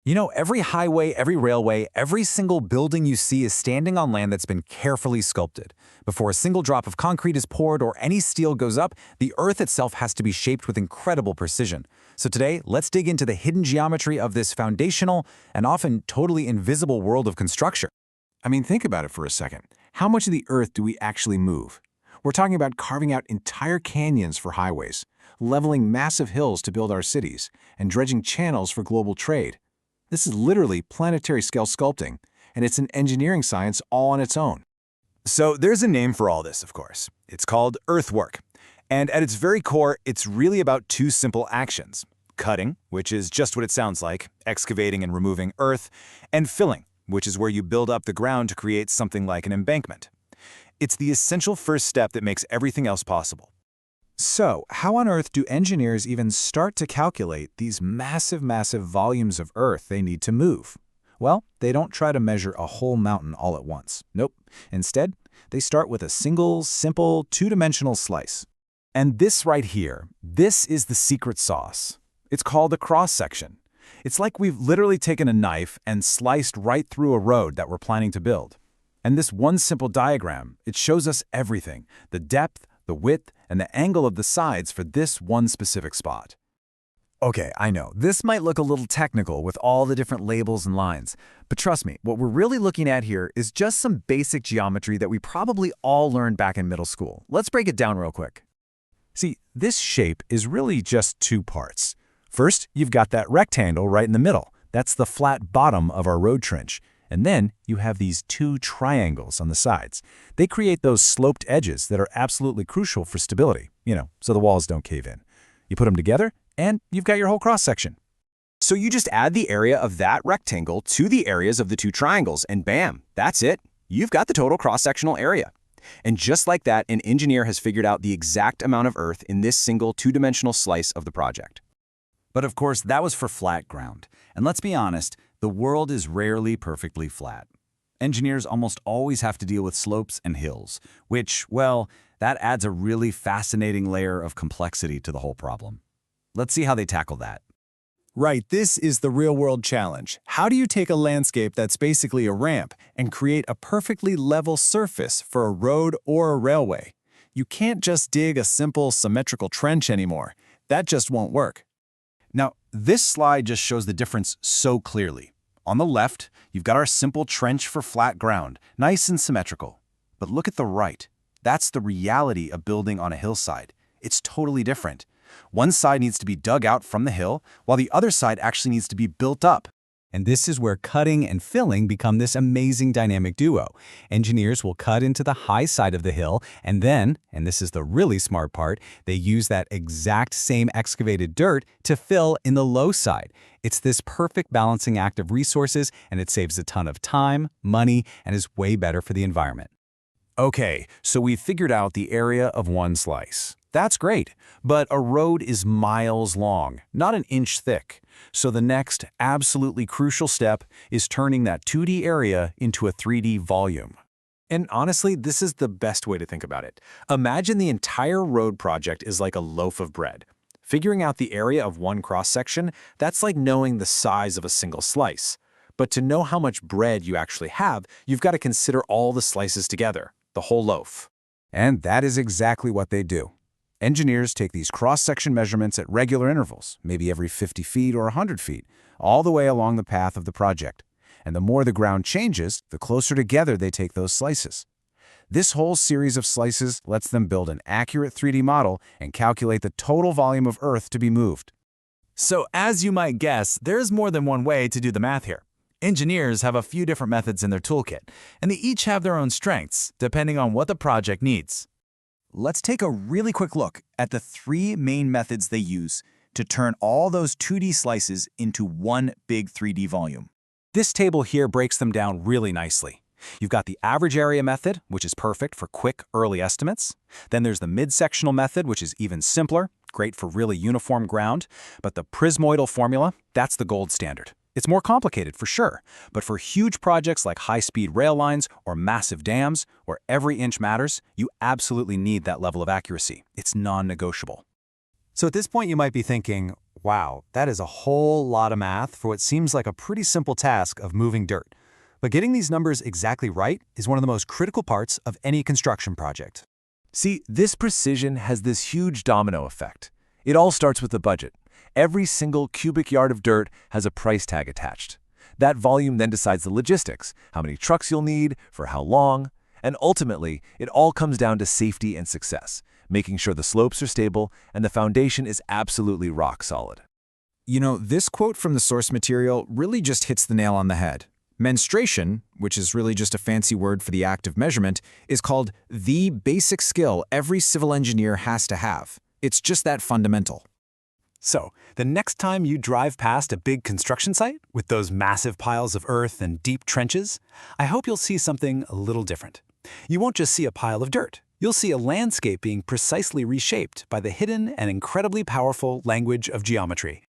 You know, every highway, every railway, every single building you see is standing on land that's been carefully sculpted. Before a single drop of concrete is poured or any steel goes up, the earth itself has to be shaped with incredible precision. So today, let's dig into the hidden geometry of this foundational and often totally invisible world of construction. I mean, think about it for a second. How much of the earth do we actually move? We're talking about carving out entire canyons for highways, leveling massive hills to build our cities, and dredging channels for global trade. This is literally planetary scale sculpting, and it's an engineering science all on its own. So there's a name for all this, of course. It's called Earthwork. And at its very core, it's really about two simple actions. Cutting, which is just what it sounds like, excavating and removing earth, and filling, which is where you build up the ground to create something like an embankment. It's the essential first step that makes everything else possible. So, how on earth do engineers even start to calculate these massive volumes of earth they need to move? Well, they don't try to measure a whole mountain all at once. Nope. Instead, they start with a single, simple, two-dimensional slice. And this right here, this is the secret sauce. It's called a cross-section. It's like we've literally taken a knife and sliced right through a road that we're planning to build. And this one simple diagram, it shows us everything: the depth, the width, and the angle of the sides for this one specific spot. Okay, I know, this might look a little technical with all the different labels and lines, but trust me, what we're really looking at here is just some basic geometry that we probably all learned back in middle school. Let's break it down real quick. See, this shape is really just two parts. First, you've got that rectangle right in the middle. That's the flat bottom of our road trench. And then you have these two triangles on the sides. They create those sloped edges that are absolutely crucial for stability, so the walls don't cave in. You put them together, and you've got your whole cross-section. So you just add the area of that rectangle to the areas of the two triangles, and bam, that's it. You've got the total cross-sectional area. And just like that, an engineer has figured out the exact amount of earth in this single two-dimensional slice of the project. But of course, that was for flat ground. And let's be honest, the world is rarely perfectly flat. Engineers almost always have to deal with slopes and hills, which, well, that adds a really fascinating layer of complexity to the whole problem. Let's see how they tackle that. Right, this is the real-world challenge. How do you take a landscape that's basically a ramp and create a perfectly level surface for a road or a railway? You can't just dig a simple symmetrical trench anymore. That just won't work. Now, this slide just shows the difference so clearly. On the left, you've got our simple trench for flat ground, nice and symmetrical. But look at the right. That's the reality of building on a hillside. It's totally different. One side needs to be dug out from the hill, while the other side actually needs to be built up. And this is where cutting and filling become this amazing dynamic duo. Engineers will cut into the high side of the hill, and then, and this is the really smart part, they use that exact same excavated dirt to fill in the low side. It's this perfect balancing act of resources, and it saves a ton of time, money, and is way better for the environment. Okay, so we've figured out the area of one slice. That's great, but a road is miles long, not an inch thick. So the next absolutely crucial step is turning that 2D area into a 3D volume. And honestly, this is the best way to think about it. Imagine the entire road project is like a loaf of bread. Figuring out the area of one cross-section, that's like knowing the size of a single slice. But to know how much bread you actually have, you've got to consider all the slices together, the whole loaf. And that is exactly what they do. Engineers take these cross-section measurements at regular intervals, maybe every 50 feet or 100 feet, all the way along the path of the project. And the more the ground changes, the closer together they take those slices. This whole series of slices lets them build an accurate 3D model and calculate the total volume of earth to be moved. So as you might guess, there's more than one way to do the math here. Engineers have a few different methods in their toolkit, and they each have their own strengths, depending on what the project needs. Let's take a really quick look at the three main methods they use to turn all those 2D slices into one big 3D volume. This table here breaks them down really nicely. You've got the average area method, which is perfect for quick, early estimates. Then there's the mid-sectional method, which is even simpler, great for really uniform ground. But the Prismoidal formula, that's the gold standard. It's more complicated for sure, but for huge projects like high-speed rail lines or massive dams, where every inch matters, you absolutely need that level of accuracy. It's non-negotiable. So at this point you might be thinking, wow, that is a whole lot of math for what seems like a pretty simple task of moving dirt. But getting these numbers exactly right is one of the most critical parts of any construction project. See, this precision has this huge domino effect. It all starts with the budget. Every single cubic yard of dirt has a price tag attached. That volume then decides the logistics, how many trucks you'll need, for how long, and ultimately, it all comes down to safety and success, making sure the slopes are stable and the foundation is absolutely rock solid. You know, this quote from the source material really just hits the nail on the head. Menstruation, which is really just a fancy word for the act of measurement, is called the basic skill every civil engineer has to have. It's just that fundamental. So, the next time you drive past a big construction site with those massive piles of earth and deep trenches, I hope you'll see something a little different. You won't just see a pile of dirt. You'll see a landscape being precisely reshaped by the hidden and incredibly powerful language of geometry.